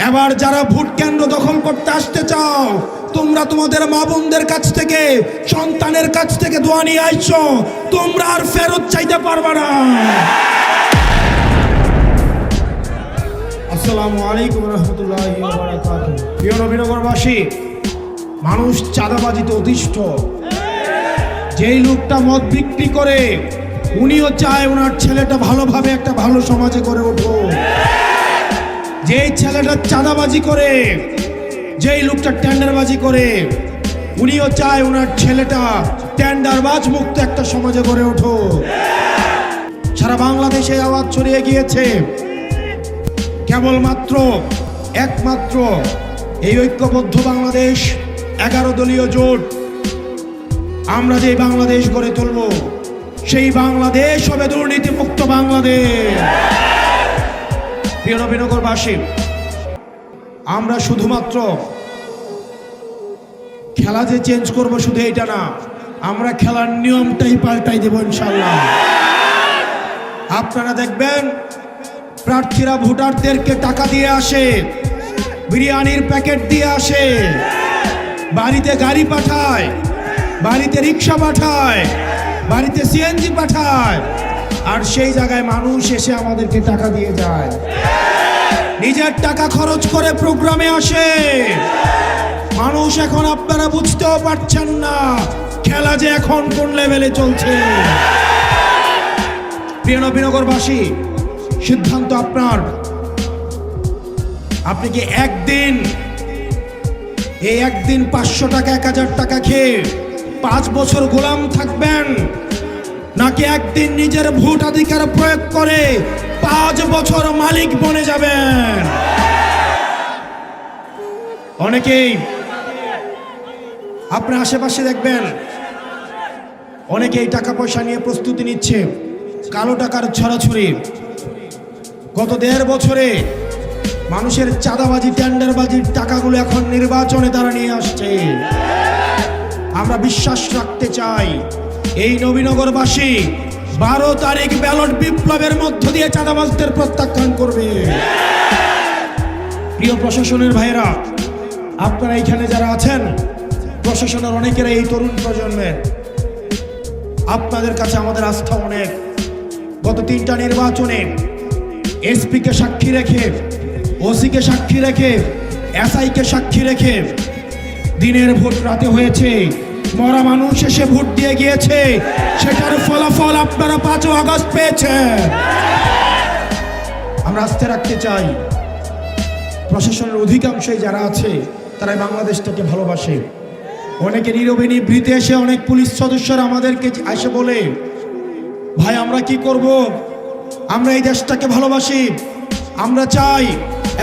এবার যারা ভোট কেন্দ্র দখল করতে আসতে চাও, তোমরা তোমাদের মা বোনদের কাছ থেকে, সন্তানের কাছ থেকে দোয়া নিয়ে আইছো, তোমরা আর ফেরত চাইতে পারবে না। আসসালামু আলাইকুম রহমতুল্লাহি ওয়া বারাকাতুহু। প্রিয় নবীনগরবাসী, মানুষ চাঁদাবাজিতে অতিষ্ঠ। যেই লোকটা মদ বিক্রি করে, উনিও চায় ওনার ছেলেটা ভালোভাবে একটা ভালো সমাজে গড়ে উঠুক। যেই ছেলেটা চাঁদাবাজি করে, যেই লোকটা টেন্ডারবাজি করে, উনিও চায় ওনার ছেলেটা টেন্ডারবাজ মুক্ত একটা সমাজে গড়ে উঠুক। সারা বাংলাদেশে আওয়াজ ছড়িয়ে গিয়েছে, কেবলমাত্র একমাত্র এই ঐক্যবদ্ধ বাংলাদেশ 11 দলীয় জোট, আমরা যে বাংলাদেশ গড়ে তুলব, সেই বাংলাদেশ হবে দুর্নীতিমুক্ত বাংলাদেশ। প্রিয় নবীনগরবাসী, আমরা শুধুমাত্র খেলা যে চেঞ্জ করব শুধু এটা না, আমরা খেলার নিয়মটাই পাল্টাই দেব ইনশাল্লাহ। আপনারা দেখবেন প্রার্থীরা ভোটারদেরকে টাকা দিয়ে আসে, বিরিয়ানির প্যাকেট দিয়ে আসে, বাড়িতে গাড়ি পাঠায়, বাড়িতে রিক্সা পাঠায়, বাড়িতে সিএনজি পাঠায়, আর সেই জায়গায় মানুষ এসে আমাদেরকে টাকা দিয়ে যায়। নিজের টাকা খরচ করে প্রোগ্রামে আসে মানুষ। এখন আপনারা বুঝতেও পারছেন না খেলা যে এখন কোন লেভেলে চলছে। প্রিয় নবীনগরবাসী, সিদ্ধান্ত আপনার। আপনি কি একদিন 500 টাকা 1000 টাকা খেয়ে 5 বছর গোলাম থাকবেন, নাকি একদিন নিজের ভোটাধিকার প্রয়োগ করে 5 বছর মালিক বনে যাবেন? অনেকেই আপনার আশেপাশে দেখবেন, অনেকেই টাকা পয়সা নিয়ে প্রস্তুতি নিচ্ছে, কালো টাকার ছড়াছড়ি। গত 1.5 বছরে মানুষের চাঁদাবাজি, টেন্ডারবাজির টাকাগুলো এখন নির্বাচনে তারা নিয়ে আসছে। আমরা বিশ্বাস রাখতে চাই, এই নবীনগরবাসী 12 তারিখ ব্যালট বিপ্লবের মধ্য দিয়ে চাঁদাবাজদের প্রত্যাখ্যান করবে। প্রিয় প্রশাসনের ভাইরা, আপনারা এখানে যারা আছেন, প্রশাসনের অনেকেরা এই তরুণ প্রজন্মের, আপনাদের কাছে আমাদের আস্থা অনেক। গত 3টা নির্বাচনে এসপি কে সাক্ষী রেখে, ওসি কে সাক্ষী রেখে, এসআই কে সাক্ষী রেখে দিনের ভোট রাতে হয়েছে, মরা মানুষ এসে ভোট দিয়ে গিয়েছে, সেটার ফলাফল আপনারা 5 আগস্ট পেয়েছেন। আমরা আস্থা রাখতে চাই, প্রশাসনের অধিকাংশই যারা আছে তারাই বাংলাদেশটাকে ভালোবাসে। অনেকে নীরবে নিভৃতে এসে, অনেক পুলিশ সদস্যরা আমাদেরকে এসে বলে, ভাই আমরা কি করব, আমরা এই দেশটাকে ভালোবাসি, আমরা চাই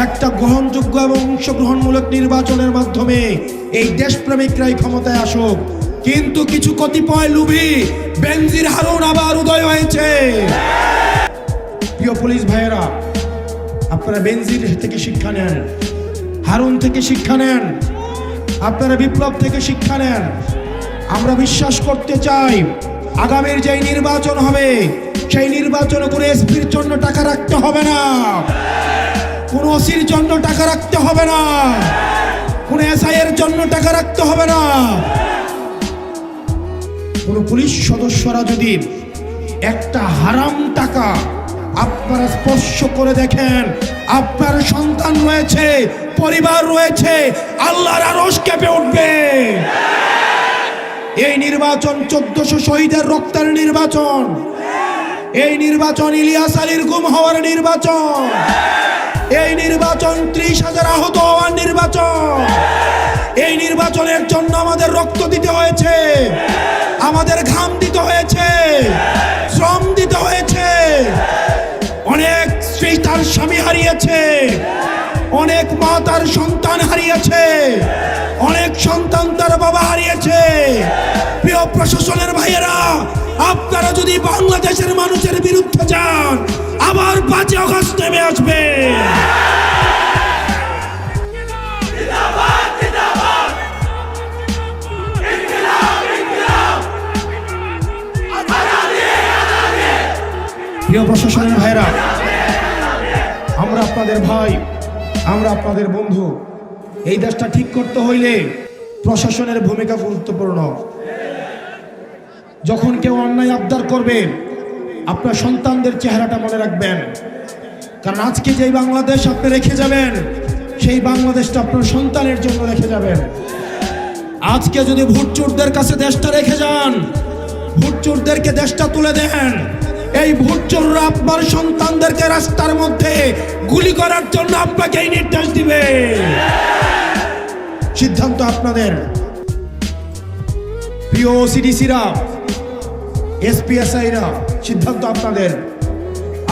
একটা গ্রহণযোগ্য এবং অংশগ্রহণমূলক নির্বাচনের মাধ্যমে এই দেশপ্রেমিকরাই ক্ষমতায় আসুক। কিন্তু কিছু কতিপয় লোভী বেনজির হারুন আবার উদয় হয়েছে। প্রিয় পুলিশ ভাইয়েরা, আপনারা বেনজির থেকে শিক্ষা নেন, হারুন থেকে শিক্ষা নেন, আপনারা বিপ্লব থেকে শিক্ষা নেন। আমরা বিশ্বাস করতে চাই, আগামীর যেই নির্বাচন হবে, সেই নির্বাচনে কোনো এসপির জন্য টাকা রাখতে হবে না, কোনো ওসির জন্য টাকা রাখতে হবে না, কোনো এসআই এর জন্য টাকা রাখতে হবে না। কোনো পুলিশ সদস্যরা যদি একটা হারাম টাকা আপনারা স্পর্শ করে দেখেন, আপনার সন্তান রয়েছে, পরিবার রয়েছে, আল্লাহর আরশ কেঁপে উঠবে। এই নির্বাচন 1400 শহীদের রক্তের নির্বাচন, এই নির্বাচন ইলিয়াস আলীর গুম হওয়ার নির্বাচন, এই নির্বাচন 30,000 আহত হওয়ার নির্বাচন। এই নির্বাচনের জন্য আমাদের রক্ত দিতে হয়েছে, আমাদের ঘাম দিতে হয়েছে, শ্রম দিতে হয়েছে। অনেক স্ত্রী তার স্বামী হারিয়েছে, অনেক মা তার সন্তান হারিয়েছে, অনেক সন্তান তার বাবা হারিয়েছে। প্রিয় প্রশাসনের ভাইয়েরা, আপনারা যদি বাংলাদেশের মানুষের বিরুদ্ধে যান, আবার 5 আগস্ট নেমে আসবে। প্রিয় প্রশাসনের ভাইয়েরা, আমরা আপনাদের ভাই, আমরা আপনাদের বন্ধু। এই দেশটা ঠিক করতে হইলে প্রশাসনের ভূমিকা গুরুত্বপূর্ণ। যখন কেউ অন্যায় আবদার করবে, আপনার সন্তানদের চেহারাটা মনে রাখবেন, কারণ আজকে যেই বাংলাদেশ আপনি রেখে যাবেন, সেই বাংলাদেশটা আপনার সন্তানের জন্য রেখে যাবেন। আজকে যদি ভোটচোরদের কাছে দেশটা রেখে যান, ভোটচোরদেরকে দেশটা তুলে দেন, এই ভোটচোররা আপনার সন্তানদেরকে রাস্তার মধ্যে গুলি করার জন্য আপনাকে এই নির্দেশ দিবে। সিদ্ধান্ত আপনাদের। প্রিয় ওসিডিসিরা, এসপিএসআইরা, সিদ্ধান্ত আপনাদের।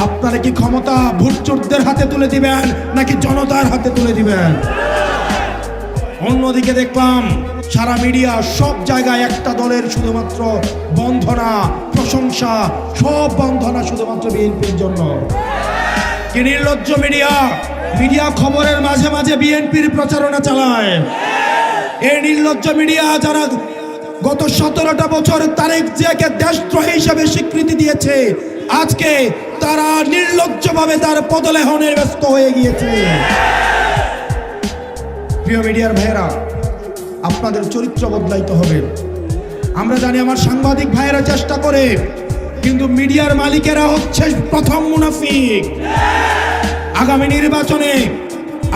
আপনারা কি ক্ষমতা ভোটচোরদের হাতে তুলে দিবেন নাকি জনতার হাতে তুলে দিবেন? অন্যদিকে দেখলাম সারা মিডিয়া সব জায়গায় একটা দলের শুধুমাত্র বন্ধনা, প্রশংসা, সব বন্ধনা শুধুমাত্র বিএনপির জন্য। কি নির্লজ্জ মিডিয়া! মিডিয়া খবরের মাঝে মাঝে বিএনপির প্রচারণা চালায়। এই নির্লজ্জ মিডিয়া যারা গত 17টা বছর তারেক জিয়াকে দেশদ্রোহী হিসেবে স্বীকৃতি দিয়েছে, আজকে তারা নির্লজ্জভাবে তার পদলেহনে ব্যস্ত হয়ে গিয়েছে। প্রিয় মিডিয়ার ভাইয়েরা, আপনাদের চরিত্র বদলাইতে হবে। আমরা জানি আমার সাংবাদিক ভাইয়েরা চেষ্টা করে, কিন্তু মিডিয়ার মালিকেরা হচ্ছে প্রথম মুনাফিক। আগামী নির্বাচনে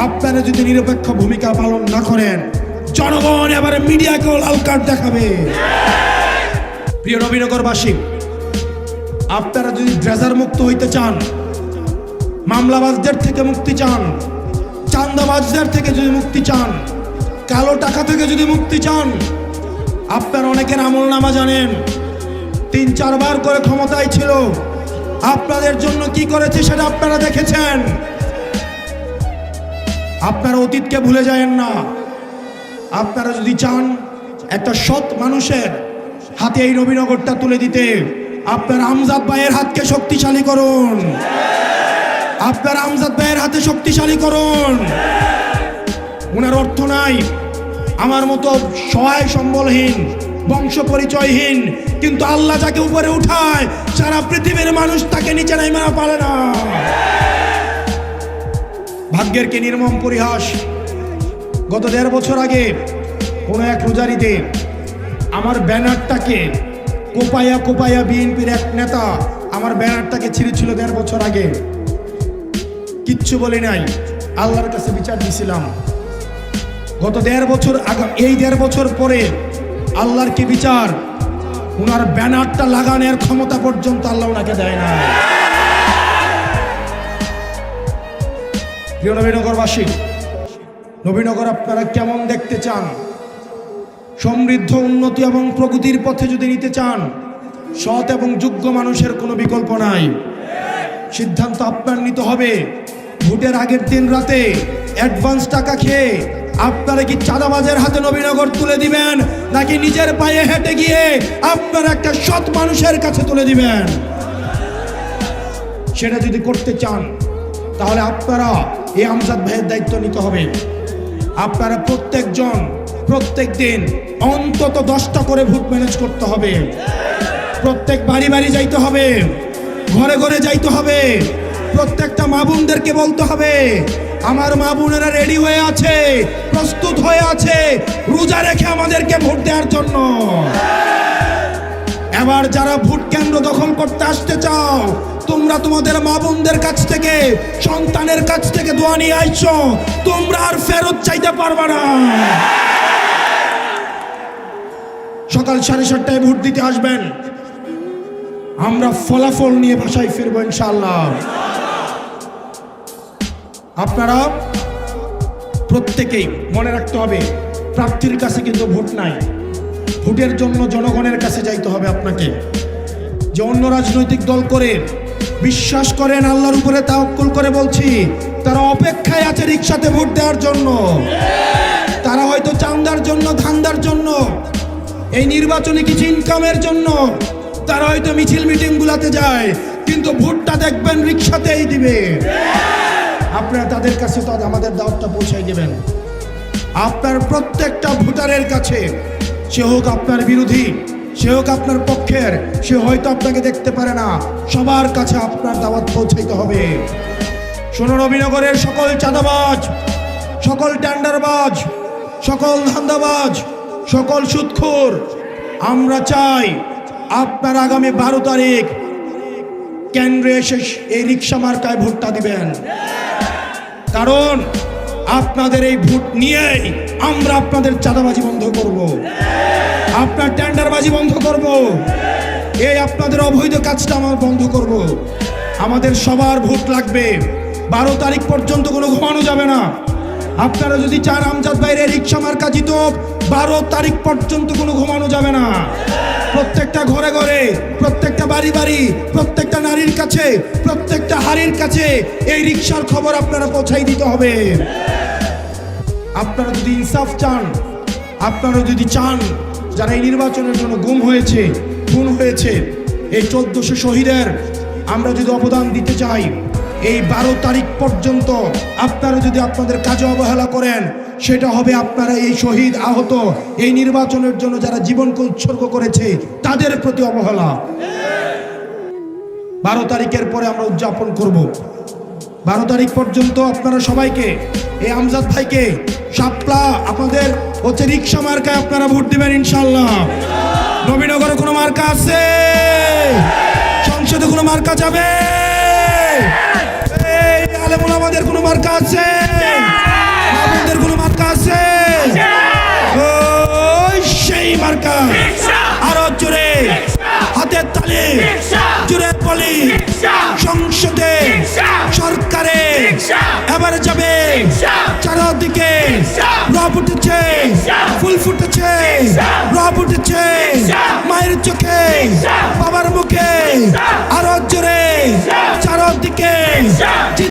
আপনারা যদি নিরপেক্ষ ভূমিকা পালন না করেন, জনগণ এবারে মিডিয়াকেও লাল কার্ড দেখাবে। প্রিয় নবীনগরবাসী, আপনারা যদি ড্রেজার মুক্ত হইতে চান, মামলাবাজদের থেকে মুক্তি চান, চাঁদাবাজদের থেকে যদি মুক্তি চান, কালো টাকা থেকে যদি মুক্তি চান, আপনারা অনেকের আমলনামা জানেন। 3-4 বার করে ক্ষমতায় ছিল, আপনাদের জন্য কি করেছে সেটা আপনারা দেখেছেন। আপনারা অতীতকে ভুলে যায়েন না। আপনারা যদি চান একটা সৎ মানুষের হাতে এই নবীনগরটা তুলে দিতে, আপনার আমজাদ ভাইয়ের হাতকে শক্তিশালী করুন। আপনার আমজাদ ভাইয়ের হাতে শক্তিশালী করুন। ওনার অর্থ নাই, আমার মতো সহায় সম্বলহীন, বংশ পরিচয়হীন, কিন্তু আল্লাহ যাকে উপরে উঠায় সারা পৃথিবীর মানুষ তাকে নিচে নাইমা পারে না। ভাগ্যের কি নির্মম পরিহাস! গত 1.5 বছর আগে কোন এক রোজারিতে আমার ব্যানারটাকে কোপায়া কোপায়া বিএনপির এক নেতা আমার ব্যানারটাকে ছিঁড়েছিল 1.5 বছর আগে। কিচ্ছু বলি নাই, আল্লাহর কাছে বিচার দিছিলাম। গত 1.5 বছর এই 1.5 বছর পরে আল্লাহর কি বিচার! ওনার ব্যানারটা লাগানোর ক্ষমতা পর্যন্ত আল্লাহ ওনাকে দেয় না। প্রিয় নবীনগরবাসী, নবীনগর আপনারা কেমন দেখতে চান? সমৃদ্ধ, উন্নতি এবং প্রগতির পথে যদি নিতে চান, সৎ এবং যোগ্য মানুষের কোনো বিকল্প নাই। সিদ্ধান্ত আপনার নিতে হবে। ভোটের আগের দিন রাতে অ্যাডভান্স টাকা খেয়ে আপনারা কি চাঁদাবাজের হাতে নবীনগর তুলে দিবেন, নাকি নিজের পায়ে হেঁটে গিয়ে আপনারা একটা সৎ মানুষের কাছে তুলে দিবেন? সেটা যদি করতে চান, তাহলে আপনারা এই আমজাদ ভাইয়ের দায়িত্ব নিতে হবে। আপনারা প্রত্যেকজন প্রত্যেক দিন অন্তত 10টা করে ভোট ম্যানেজ করতে হবে। প্রত্যেক বাড়ি বাড়ি যাইতে হবে, ঘরে ঘরে যাইতে হবে। প্রত্যেকটা মা বোনদেরকে বলতে হবে, আমার মা বোনেরা রেডি হয়ে আছে, প্রস্তুত হয়ে আছে রোজা রেখে আমাদেরকে ভোট দেওয়ার জন্য। এবার যারা ভোট কেন্দ্র দখল করতে আসতে চাও, তোমরা তোমাদের মা বোনদের কাছ থেকে, সন্তানের কাছ থেকে দোয়া নিয়ে আইছো, তোমরা আর ফেরত চাইতে পারবে না। সকাল 7:30টায় ভোট দিতে আসবেন। আমরা ফলাফল নিয়ে বাসায় ফিরবো ইনশাআল্লাহ। আপনারা প্রত্যেকেই মনে রাখতে হবে, প্রার্থীর কাছে কিন্তু ভোট নাই। ভোটের জন্য জনগণের কাছে যাইতে হবে আপনাকে। যে অন্য রাজনৈতিক দল করে বিশ্বাস করেন, আল্লাহর উপরে তাওয়াক্কুল করে বলছি, তারা অপেক্ষায় আছে রিকশাতে ভোট দেওয়ার জন্য। তারা হয়তো চাঁদার জন্য, ধান্দার জন্য, এই নির্বাচনে কিছু ইনকামের জন্য তারা হয়তো মিছিল মিটিং গুলাতে যায়, কিন্তু ভোটটা দেখবেন রিকশাতেই দিবে। আপনারা তাদের কাছে তো আমাদের দাওয়াতটা পৌঁছাই দেবেন। আপনার প্রত্যেকটা ভোটারের কাছে, সে হোক আপনার বিরোধী, সে হোক আপনার পক্ষের, সে হয়তো আপনাকে দেখতে পারে না, সবার কাছে আপনার দাওয়াত পৌঁছাইতে হবে। শোনো, নবীনগরের সকল চাঁদাবাজ, সকল টেন্ডারবাজ, সকল ধান্দাবাজ, সকল সুদখোর, আমরা চাই আপনার আগামী 12 তারিখ কেন্দ্রে এসে এই রিক্সা মার্কায় ভোটটা দিবেন। কারণ আপনাদের এই ভোট নিয়েই আমরা আপনাদের চাঁদাবাজি বন্ধ করব, আপনার টেন্ডারবাজি বন্ধ করব, এই আপনাদের অবৈধ কাজটা আমরা বন্ধ করব। আমাদের সবার ভোট লাগবে। 12 তারিখ পর্যন্ত কোনো ঘুমানো যাবে না। আপনারা যদি চান আমজাদ ভাইয়ের রিক্সা মার্কা জিতুক, 12 তারিখ পর্যন্ত কোনো ঘুমানো যাবে না। প্রত্যেকটা ঘরে ঘরে, প্রত্যেকটা বাড়ি বাড়ি, প্রত্যেকটা নারীর কাছে, প্রত্যেকটা হাড়ির কাছে এই রিক্সার খবর আপনারা পৌঁছাই দিতে হবে। আপনারা যদি ইনসাফ চান, আপনারা যদি চান যারা এই নির্বাচনের জন্য গুম হয়েছে, খুন হয়েছে, এই 1400 শহীদের আমরা যদি অবদান দিতে চাই, এই 12 তারিখ পর্যন্ত আপনারা যদি আপনাদের কাজে অবহেলা করেন, সেটা হবে আপনারা এই শহীদ আহত এই নির্বাচনের জন্য যারা জীবনকে উৎসর্গ করেছে তাদের প্রতি অবহেলা। 12 তারিখের পরে আমরা উদযাপন করব। 12 তারিখ পর্যন্ত আপনারা সবাইকে, এই আমজাদ ভাইকে, শাপলা আপনাদের হচ্ছে রিক্সা মার্কায় আপনারা ভোট দিবেন ইনশাল্লাহ। নবীনগরে কোনো মার্কা আছে? সংসদে কোনো মার্কা যাবে? এই আলেমুল আমাদের কোনো মার্কা আছে? আমাদের কোনো মার্কা আছে? ওই সেই মার্কা। আরো জোরে হাতের তালি, জোরে বলি, সংসদে সরকারে এবার যাবে। চারদিকে রব উঠেছে, ফুল ফুটেছে, রব উঠেছে মায়ের চোখে, বাবার মুখে। আরো জোরে চারদিকে